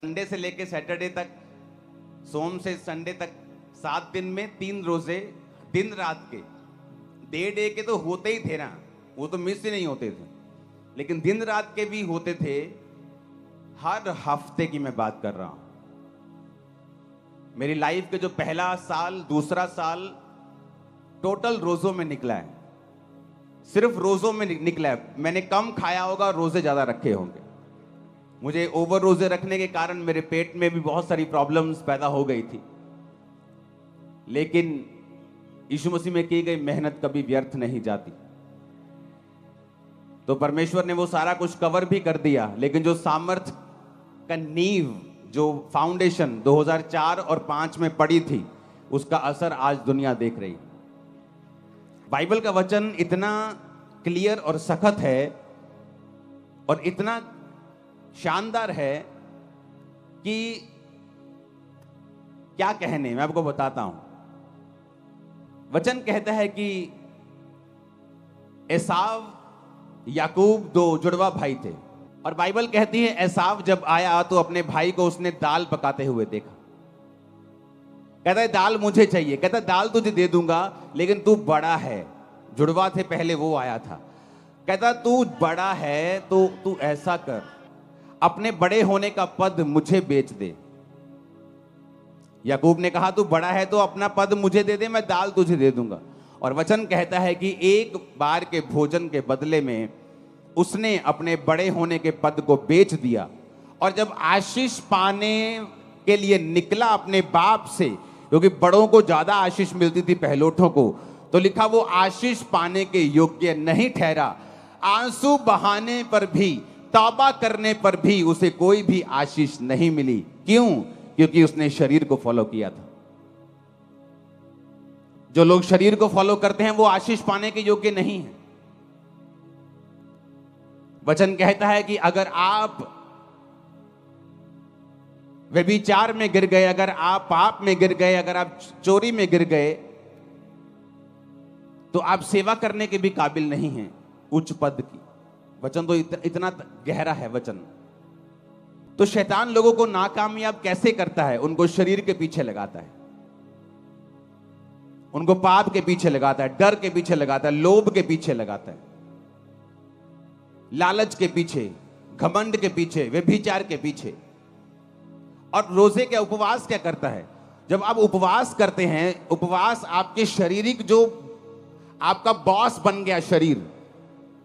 Sunday से लेके Saturday तक, सोम से संडे तक 7 दिन में 3 रोजे दिन रात के, डे के तो होते ही थे ना, वो तो मिस ही नहीं होते थे, लेकिन दिन रात के भी होते थे। हर हफ्ते की मैं बात कर रहा हूं। मेरी लाइफ के जो पहला साल, दूसरा साल टोटल रोजों में निकला है, सिर्फ रोजों में निकला है। मैंने कम खाया होगा, रोजे ज्यादा रखे होंगे। मुझे ओवर रोजे रखने के कारण मेरे पेट में भी बहुत सारी प्रॉब्लम्स पैदा हो गई थी, लेकिन यीशु मसीह में की गई मेहनत कभी व्यर्थ नहीं जाती। तो परमेश्वर ने वो सारा कुछ कवर भी कर दिया, लेकिन जो सामर्थ का नींव, जो फाउंडेशन 2004 और 5 में पड़ी थी, उसका असर आज दुनिया देख रही। बाइबल का वचन इतना क्लियर और सख्त है और इतना शानदार है कि क्या कहने, मैं आपको बताता हूं। वचन कहता है कि एसाव याकूब 2 जुड़वा भाई थे, और बाइबल कहती है एसाव जब आया तो अपने भाई को उसने दाल पकाते हुए देखा। कहता है दाल मुझे चाहिए। कहता है दाल तुझे दे दूंगा, लेकिन तू बड़ा है। जुड़वा थे पहले, वो आया था। कहता तू बड़ा है तो तू ऐसा कर, अपने बड़े होने का पद मुझे बेच दे। याकूब ने कहा तू बड़ा है तो अपना पद मुझे दे दे, मैं दाल तुझे दे दूंगा। और वचन कहता है कि एक बार के भोजन के बदले में उसने अपने बड़े होने के पद को बेच दिया। और जब आशीष पाने के लिए निकला अपने बाप से, क्योंकि बड़ों को ज्यादा आशीष मिलती थी पहलोठों को, तो लिखा वो आशीष पाने के योग्य नहीं ठहरा। आंसू बहाने पर भी, तौबा करने पर भी उसे कोई भी आशीष नहीं मिली। क्यों? क्योंकि उसने शरीर को फॉलो किया था। जो लोग शरीर को फॉलो करते हैं वो आशीष पाने के योग्य नहीं है। वचन कहता है कि अगर आप व्यभिचार में गिर गए, अगर आप पाप में गिर गए, अगर आप चोरी में गिर गए, तो आप सेवा करने के भी काबिल नहीं हैं उच्च पद की। वचन तो इतना गहरा है वचन। तो शैतान लोगों को नाकामयाब कैसे करता है? उनको शरीर के पीछे लगाता है, उनको पाप के पीछे लगाता है, डर के पीछे लगाता है, लोभ के पीछे लगाता है, लालच के पीछे, घमंड के पीछे, व्यभिचार के पीछे। और रोजे के उपवास क्या करता है? जब आप उपवास करते हैं, उपवास आपके शारीरिक, जो आपका बॉस बन गया शरीर।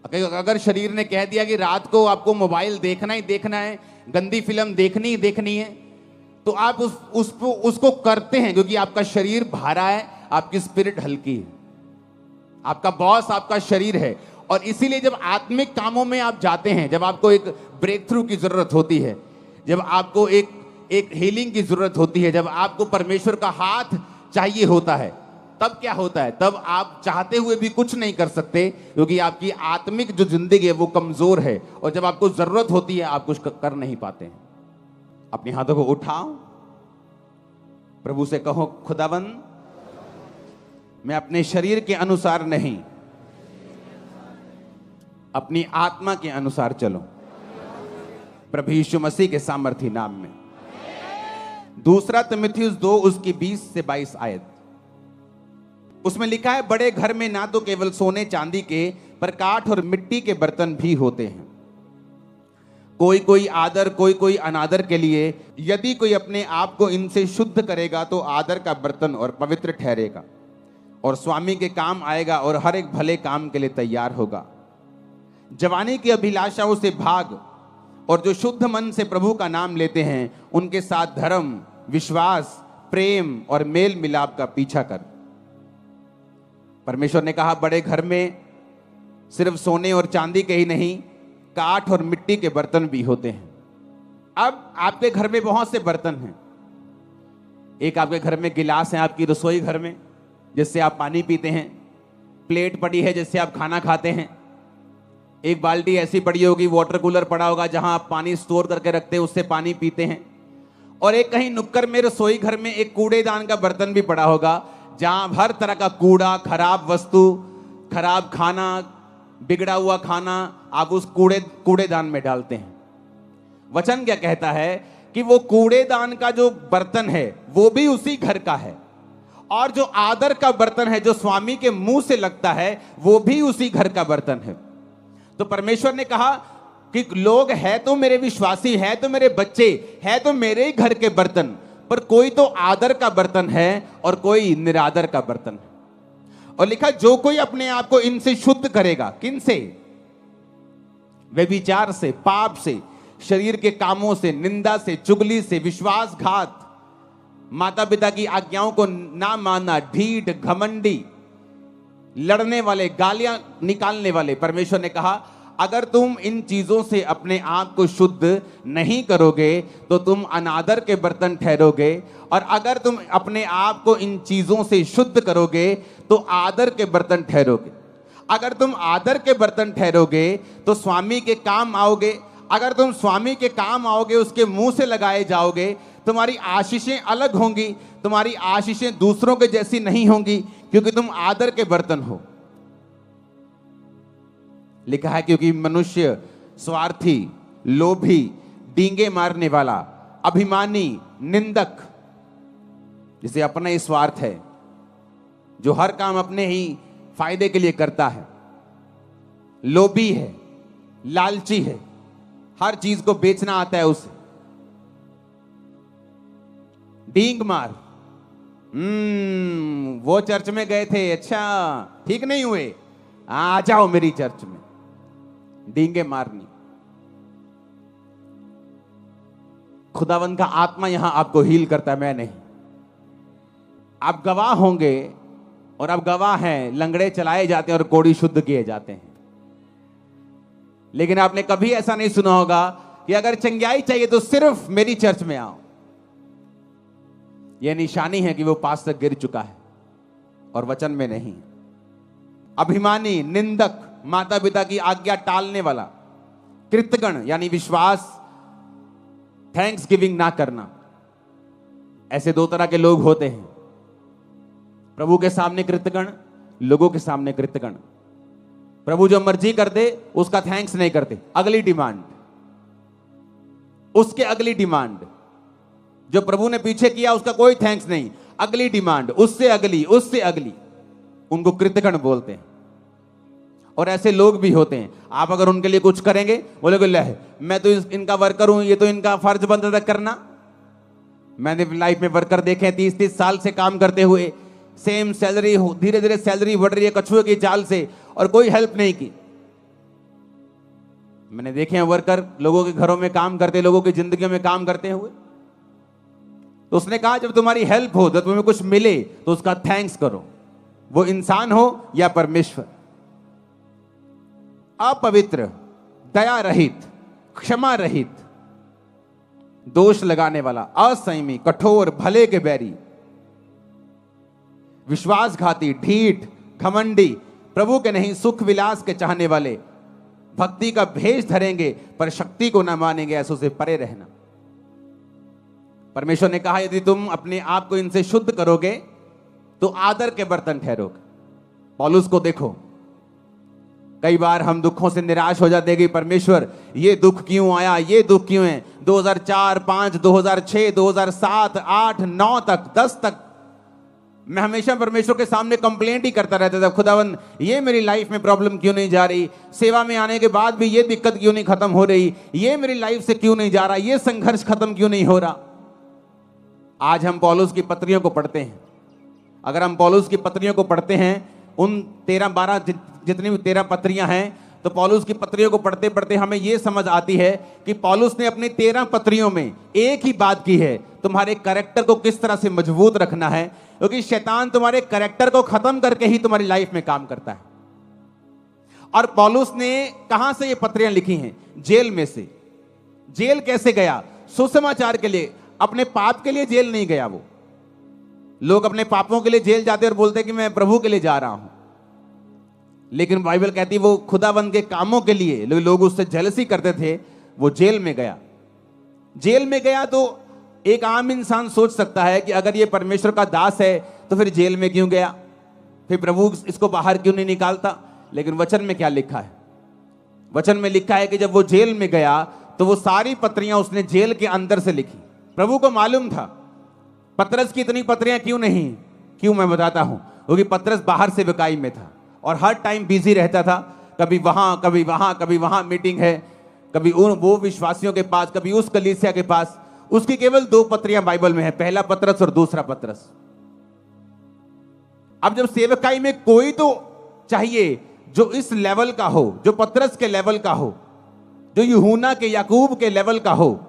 अगर शरीर ने कह दिया कि रात को आपको मोबाइल देखना ही देखना है, गंदी फिल्म देखनी ही देखनी है, तो आप उसको करते हैं, क्योंकि आपका शरीर भारा है, आपकी स्पिरिट हल्की है। आपका बॉस आपका शरीर है। और इसीलिए जब आत्मिक कामों में आप जाते हैं, जब आपको एक ब्रेक थ्रू की जरूरत होती है, जब आपको एक हीलिंग की जरूरत होती है, जब आपको परमेश्वर का हाथ चाहिए होता है, तब क्या होता है? तब आप चाहते हुए भी कुछ नहीं कर सकते, क्योंकि आपकी आत्मिक जो जिंदगी है वो कमजोर है। और जब आपको जरूरत होती है आप कुछ कर नहीं पाते हैं। अपने हाथों को उठाओ, प्रभु से कहो खुदावंद, मैं अपने शरीर के अनुसार नहीं, अपनी आत्मा के अनुसार चलो, प्रभु यीशु मसीह के सामर्थी नाम में। 2 तिमुथियुस 2 उसकी 20 से 22 आयत, उसमें लिखा है बड़े घर में ना तो केवल सोने चांदी के, पर काठ और मिट्टी के बर्तन भी होते हैं। कोई कोई आदर, कोई कोई अनादर के लिए। यदि कोई अपने आप को इनसे शुद्ध करेगा तो आदर का बर्तन और पवित्र ठहरेगा और स्वामी के काम आएगा और हर एक भले काम के लिए तैयार होगा। जवानी की अभिलाषाओं से भाग, और जो शुद्ध मन से प्रभु का नाम लेते हैं उनके साथ धर्म, विश्वास, प्रेम और मेल मिलाप का पीछा कर। परमेश्वर ने कहा बड़े घर में सिर्फ सोने और चांदी के ही नहीं, काठ और मिट्टी के बर्तन भी होते हैं। अब आपके घर में बहुत से बर्तन हैं। एक आपके घर में गिलास है, आपकी रसोई घर में, जिससे आप पानी पीते हैं। प्लेट पड़ी है जिससे आप खाना खाते हैं। एक बाल्टी ऐसी पड़ी होगी, वाटर कूलर पड़ा होगा जहां आप पानी स्टोर करके रखते हैं, उससे पानी पीते हैं। और एक कहीं नुक्कड़ में रसोई घर में एक कूड़ेदान का बर्तन भी पड़ा होगा, जहां हर तरह का कूड़ा, खराब वस्तु, खराब खाना, बिगड़ा हुआ खाना आप उस कूड़ेदान में डालते हैं। वचन क्या कहता है कि वो कूड़ेदान का जो बर्तन है वो भी उसी घर का है, और जो आदर का बर्तन है जो स्वामी के मुंह से लगता है वो भी उसी घर का बर्तन है। तो परमेश्वर ने कहा कि लोग है तो मेरे विश्वासी, है तो मेरे बच्चे, है तो मेरे ही घर के बर्तन, पर कोई तो आदर का बर्तन है और कोई निरादर का बर्तन है। और लिखा जो कोई अपने आप को इनसे शुद्ध करेगा, किन से? व्यभिचार से, पाप से, शरीर के कामों से, निंदा से, चुगली से, विश्वासघात, माता पिता की आज्ञाओं को ना मानना, ढीठ, घमंडी, लड़ने वाले, गालियां निकालने वाले। परमेश्वर ने कहा अगर तुम इन चीजों से अपने आप को शुद्ध नहीं करोगे तो तुम अनादर के बर्तन ठहरोगे, और अगर तुम अपने आप को इन चीजों से शुद्ध करोगे तो आदर के बर्तन ठहरोगे। अगर तुम आदर के बर्तन ठहरोगे तो स्वामी के काम आओगे। अगर तुम स्वामी के काम आओगे, उसके मुंह से लगाए जाओगे, तुम्हारी आशीषें अलग होंगी, तुम्हारी आशीषें दूसरों के जैसी नहीं होंगी, क्योंकि तुम आदर के बर्तन हो। लिखा है क्योंकि मनुष्य स्वार्थी, लोभी, डींगे मारने वाला, अभिमानी, निंदक, जिसे अपना ही स्वार्थ है, जो हर काम अपने ही फायदे के लिए करता है, लोभी है, लालची है, हर चीज को बेचना आता है उसे, डींग मार। वो चर्च में गए थे, अच्छा ठीक नहीं हुए, आ जाओ मेरी चर्च में। डींगे मारनी। खुदावन का आत्मा यहां आपको हील करता है, मैं नहीं। आप गवाह होंगे, और आप गवाह हैं, लंगड़े चलाए जाते हैं और कोढ़ी शुद्ध किए जाते हैं। लेकिन आपने कभी ऐसा नहीं सुना होगा कि अगर चंगाई चाहिए तो सिर्फ मेरी चर्च में आओ। यह निशानी है कि वो पास तक गिर चुका है और वचन में नहीं। अभिमानी, निंदक, माता पिता की आज्ञा टालने वाला, कृतज्ञ यानी विश्वास, थैंक्स गिविंग ना करना, ऐसे दो तरह के लोग होते हैं। प्रभु के सामने कृतज्ञ, लोगों के सामने कृतज्ञ। प्रभु जो मर्जी कर दे उसका थैंक्स नहीं करते, अगली डिमांड, उसके अगली डिमांड। जो प्रभु ने पीछे किया उसका कोई थैंक्स नहीं, अगली डिमांड, उससे अगली, उससे अगली, उनको कृतज्ञ बोलते हैं। और ऐसे लोग भी होते हैं, आप अगर उनके लिए कुछ करेंगे, बोलोगे ले मैं तो इनका वर्कर हूं, ये तो इनका फर्ज बनता था करना। मैंने लाइफ में वर्कर देखे 30-30 साल से काम करते हुए, सेम सैलरी, धीरे धीरे सैलरी बढ़ रही है कछुए की चाल से, और कोई हेल्प नहीं की। मैंने देखे हैं वर्कर लोगों के घरों में काम करते, लोगों की जिंदगियों में काम करते हुए। तो उसने कहा जब तुम्हारी हेल्प हो, जब तुम्हें कुछ मिले तो उसका थैंक्स करो, वो इंसान हो या परमेश्वर। अपवित्र, दया रहित, क्षमा रहित, दोष लगाने वाला, असंयमी, कठोर, भले के बैरी, विश्वासघाती, ढीठ, घमंडी, प्रभु के नहीं सुख विलास के चाहने वाले, भक्ति का भेष धरेंगे पर शक्ति को ना मानेंगे, ऐसों से परे रहना। परमेश्वर ने कहा यदि तुम अपने आप को इनसे शुद्ध करोगे तो आदर के बर्तन ठहरोगे। पौलुस को देखो, कई बार हम दुखों से निराश हो जाते हैं कि परमेश्वर ये दुख क्यों आया, ये दुख क्यों है। 2004, 5, 2006, 2007, 8, 9 तक, 10 तक मैं हमेशा परमेश्वर के सामने कंप्लेंट ही करता रहता था, खुदावन ये मेरी लाइफ में प्रॉब्लम क्यों नहीं जा रही, सेवा में आने के बाद भी ये दिक्कत क्यों नहीं खत्म हो रही, ये मेरी लाइफ से क्यों नहीं जा रहा, ये संघर्ष खत्म क्यों नहीं हो रहा। आज हम पौलुस की पत्रियों को पढ़ते हैं। अगर हम पौलुस की पत्रियों को पढ़ते हैं, उन 13-12 जितनी भी 13 पत्रियां हैं, तो पौलुस की पत्रियों को पढ़ते पढ़ते हमें यह समझ आती है कि पौलुस ने अपनी 13 पत्रियों में एक ही बात की है, तुम्हारे कैरेक्टर को किस तरह से मजबूत रखना है, क्योंकि शैतान तुम्हारे कैरेक्टर को खत्म करके ही तुम्हारी लाइफ में काम करता है। और पौलुस ने कहां से ये पत्रियां लिखी हैं? जेल में से। जेल कैसे गया? सुसमाचार के लिए, अपने पाप के लिए जेल नहीं गया। वो लोग अपने पापों के लिए जेल जाते और बोलते कि मैं प्रभु के लिए जा रहा हूं, लेकिन बाइबल कहती वो खुदावंद के कामों के लिए, लोग उससे जेलसी करते थे, वो जेल में गया। जेल में गया तो एक आम इंसान सोच सकता है कि अगर ये परमेश्वर का दास है तो फिर जेल में क्यों गया, फिर प्रभु इसको बाहर क्यों नहीं निकालता। लेकिन वचन में क्या लिखा है? वचन में लिखा है कि जब वो जेल में गया तो वो सारी पत्रियां उसने जेल के अंदर से लिखी। प्रभु को मालूम था पतरस की इतनी पत्रियां क्यों नहीं, क्यों मैं बताता हूं, क्योंकि पतरस बाहर से विकाई में था और हर टाइम बिजी रहता था, कभी वहां कभी वहां कभी वहां मीटिंग है, कभी वो विश्वासियों के पास, कभी उस कलीसिया के पास। उसकी केवल 2 पत्रियां बाइबल में है, पहला पतरस और दूसरा पतरस। अब जब सेवकाई में कोई तो चाहिए जो इस लेवल का हो, जो पतरस के लेवल का हो, जो यूहन्ना के याकूब के लेवल का हो,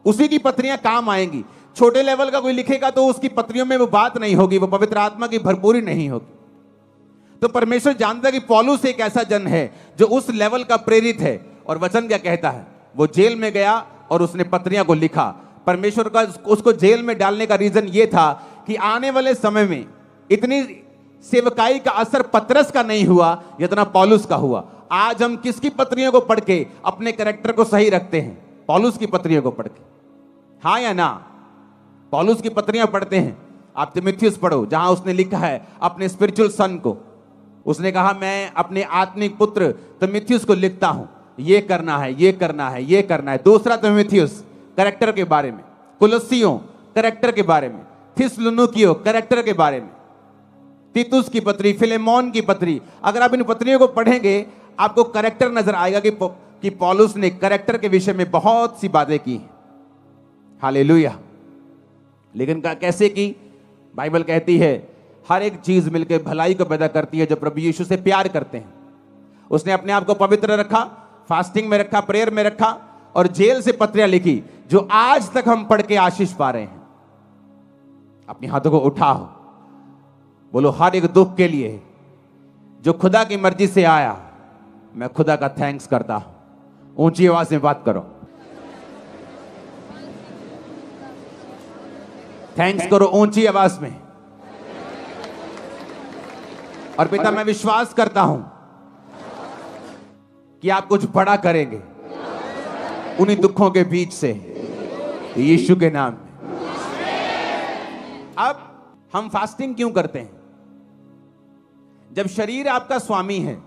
उसी की पत्रियां काम आएंगी। छोटे लेवल का कोई लिखेगा तो उसकी पत्रियों में वो बात नहीं होगी, वो पवित्र आत्मा की भरपूरी नहीं होगी। तो परमेश्वर जानता है कि पौलुस एक ऐसा जन है जो उस लेवल का प्रेरित है। और वचन क्या कहता है, वो जेल में गया और उसने पत्रियां को लिखा। परमेश्वर का उसको जेल में डालने का रीजन ये था कि आने वाले समय में इतनी सेवकाई का असर पतरस का नहीं हुआ जितना पौलुस का हुआ। आज हम किसकी पत्रियों को पढ़ के अपने कैरेक्टर को सही रखते हैं? पौलुस की पत्रियों को पढ़ के, हाँ या ना? पौलुस की पत्रियां पढ़ते हैं। आप तीमुथियुस पढ़ो, जहां उसने लिखा है अपने स्पिरिचुअल सन को, उसने कहा मैं अपने आत्मिक पुत्र तीमुथियुस को लिखता हूं, ये करना है, ये करना है, ये करना है। दूसरा तीमुथियुस कैरेक्टर के बारे में, कुलस्सियों कैरेक्टर के बारे में, थिस्सलुनीकियों कैरेक्टर के बारे में, तीतुस की पत्री, फिलेमोन की पत्री। अगर आप इन पत्रियों को पढ़ेंगे आपको कैरेक्टर नजर आएगा कि पौलुस ने कैरेक्टर के विषय में बहुत सी बातें की हैं। हालेलुया। लेकिन कैसे की? बाइबल कहती है हर एक चीज मिलकर भलाई को पैदा करती है जो प्रभु यीशु से प्यार करते हैं। उसने अपने आप को पवित्र रखा, फास्टिंग में रखा, प्रेयर में रखा और जेल से पत्रियां लिखी जो आज तक हम पढ़ के आशीष पा रहे हैं। अपने हाथों को उठाओ, बोलो हर एक दुख के लिए जो खुदा की मर्जी से आया, मैं खुदा का थैंक्स करता हूं। ऊंची आवाज में बात करो, थैंक्स करो ऊंची आवाज में। और पिता मैं विश्वास करता हूं कि आप कुछ बड़ा करेंगे उन्हीं दुखों के बीच से, यीशु के नाम में। अब हम फास्टिंग क्यों करते हैं? जब शरीर आपका स्वामी है,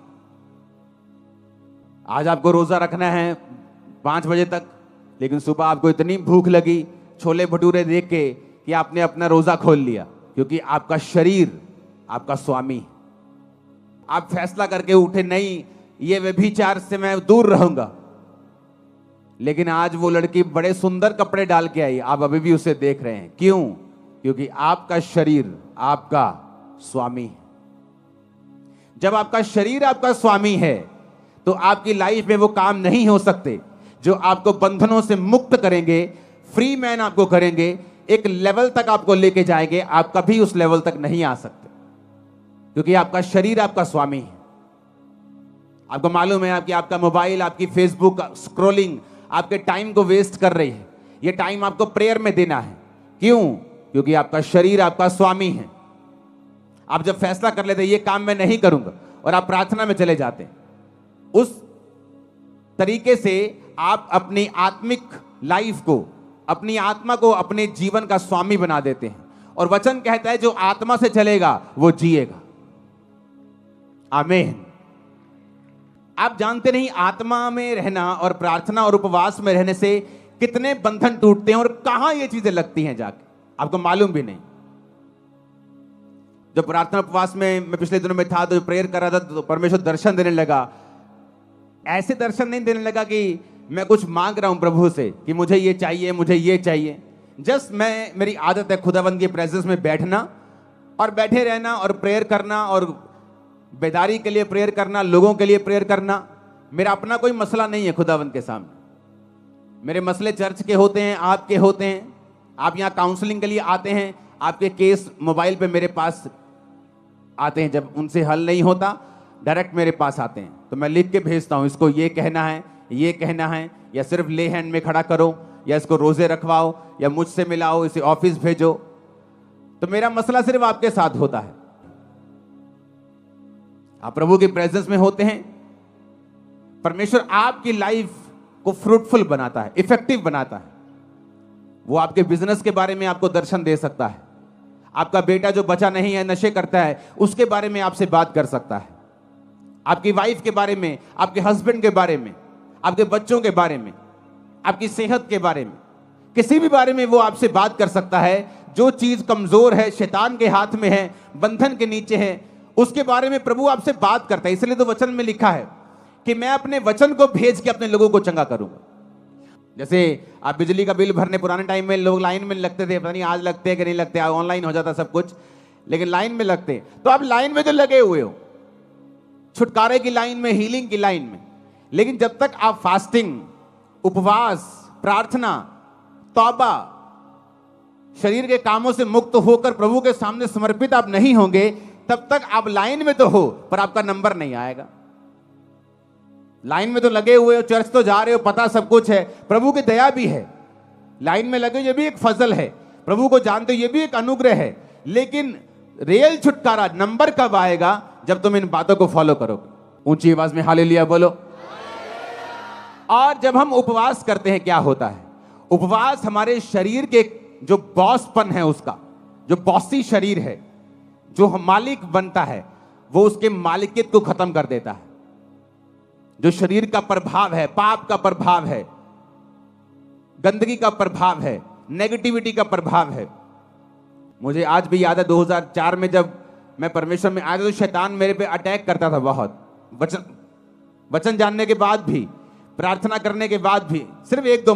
आज आपको रोजा रखना है 5 बजे तक, लेकिन सुबह आपको इतनी भूख लगी छोले भटूरे देख के कि आपने अपना रोजा खोल लिया, क्योंकि आपका शरीर आपका स्वामी। आप फैसला करके उठे, नहीं ये व्यभिचार से मैं दूर रहूंगा, लेकिन आज वो लड़की बड़े सुंदर कपड़े डाल के आई, आप अभी भी उसे देख रहे हैं। क्यों? क्योंकि आपका शरीर आपका स्वामी है। जब आपका शरीर आपका स्वामी है तो आपकी लाइफ में वो काम नहीं हो सकते जो आपको बंधनों से मुक्त करेंगे, फ्री मैन आपको करेंगे, एक लेवल तक आपको लेके जाएंगे। आप कभी उस लेवल तक नहीं आ सकते क्योंकि आपका शरीर आपका स्वामी है। आपको मालूम है कि आपका मोबाइल, आपकी फेसबुक स्क्रॉलिंग आपके टाइम को वेस्ट कर रही है। ये टाइम आपको प्रेयर में देना है। क्यों? क्योंकि आपका शरीर आपका स्वामी है। आप जब फैसला कर लेते ये काम मैं नहीं करूंगा और आप प्रार्थना में चले जाते हैं, उस तरीके से आप अपनी आत्मिक लाइफ को, अपनी आत्मा को अपने जीवन का स्वामी बना देते हैं। और वचन कहता है जो आत्मा से चलेगा वो जिएगा। आमीन। आप जानते नहीं आत्मा में रहना और प्रार्थना और उपवास में रहने से कितने बंधन टूटते हैं और कहां ये चीजें लगती हैं जाके, आपको मालूम भी नहीं। जब प्रार्थना उपवास में मैं पिछले दिनों में था तो प्रेयर कर रहा था तो परमेश्वर दर्शन देने लगा। ऐसे दर्शन नहीं देने लगा कि मैं कुछ मांग रहा हूं प्रभु से कि मुझे ये चाहिए, मुझे ये चाहिए। जस्ट मेरी आदत है खुदावंद की प्रेजेंस में बैठना और बैठे रहना और प्रेयर करना और बेदारी के लिए प्रेयर करना, लोगों के लिए प्रेयर करना। मेरा अपना कोई मसला नहीं है खुदावंद के सामने। मेरे मसले चर्च के होते हैं, आपके होते हैं। आप यहाँ काउंसलिंग के लिए आते हैं, आपके केस मोबाइल पे मेरे पास आते हैं। जब उनसे हल नहीं होता डायरेक्ट मेरे पास आते हैं तो मैं लिख के भेजता हूँ, इसको ये कहना है, ये कहना है, या सिर्फ ले हैंड में खड़ा करो, या इसको रोजे रखवाओ, या मुझसे मिलाओ, इसे ऑफिस भेजो। तो मेरा मसला सिर्फ आपके साथ होता है। आप प्रभु की प्रेजेंस में होते हैं, परमेश्वर आपकी लाइफ को फ्रूटफुल बनाता है, इफेक्टिव बनाता है। वो आपके बिजनेस के बारे में आपको दर्शन दे सकता है। आपका बेटा जो बचा नहीं है, नशे करता है, उसके बारे में आपसे बात कर सकता है। आपकी वाइफ के बारे में, आपके हस्बैंड के बारे में, आपके बच्चों के बारे में, आपकी सेहत के बारे में, किसी भी बारे में वो आपसे बात कर सकता है। जो चीज कमजोर है, शैतान के हाथ में है, बंधन के नीचे है, उसके बारे में प्रभु आपसे बात करता है। इसलिए तो वचन में लिखा है कि मैं अपने वचन को भेज के अपने लोगों को चंगा करूंगा। जैसे आप बिजली का बिल भरने, पुराने टाइम में लोग लाइन में लगते थे, पता नहीं आज लगते हैं कि नहीं लगते, ऑनलाइन हो जाता सब कुछ, लेकिन लाइन में लगते। तो आप लाइन में जो लगे हुए हो, छुटकारे की लाइन में, हीलिंग की लाइन में, लेकिन जब तक आप फास्टिंग, उपवास, प्रार्थना, तौबा, शरीर के कामों से मुक्त होकर प्रभु के सामने समर्पित आप नहीं होंगे, तब तक आप लाइन में तो हो पर आपका नंबर नहीं आएगा। लाइन में तो लगे हुए हो, चर्च तो जा रहे हो, पता सब कुछ है, प्रभु की दया भी है, लाइन में लगे ये भी एक फजल है, प्रभु को जानते हो ये भी एक अनुग्रह है, लेकिन रियल छुटकारा नंबर कब आएगा? जब तुम इन बातों को फॉलो करोगे। ऊंची आवाज में हालेलुया बोलो। और जब हम उपवास करते हैं क्या होता है? उपवास हमारे शरीर के जो बॉसपन है, उसका जो बॉसी शरीर है, जो मालिक बनता है, वो उसके मालिकियत को खत्म कर देता है। जो शरीर का प्रभाव है, पाप का प्रभाव है, गंदगी का प्रभाव है, नेगेटिविटी का प्रभाव है। मुझे आज भी याद है 2004 में जब मैं परमेश्वर में आया तो शैतान मेरे पे अटैक करता था बहुत। वचन जानने के बाद भी, प्रार्थना करने के बाद भी, सिर्फ एक दो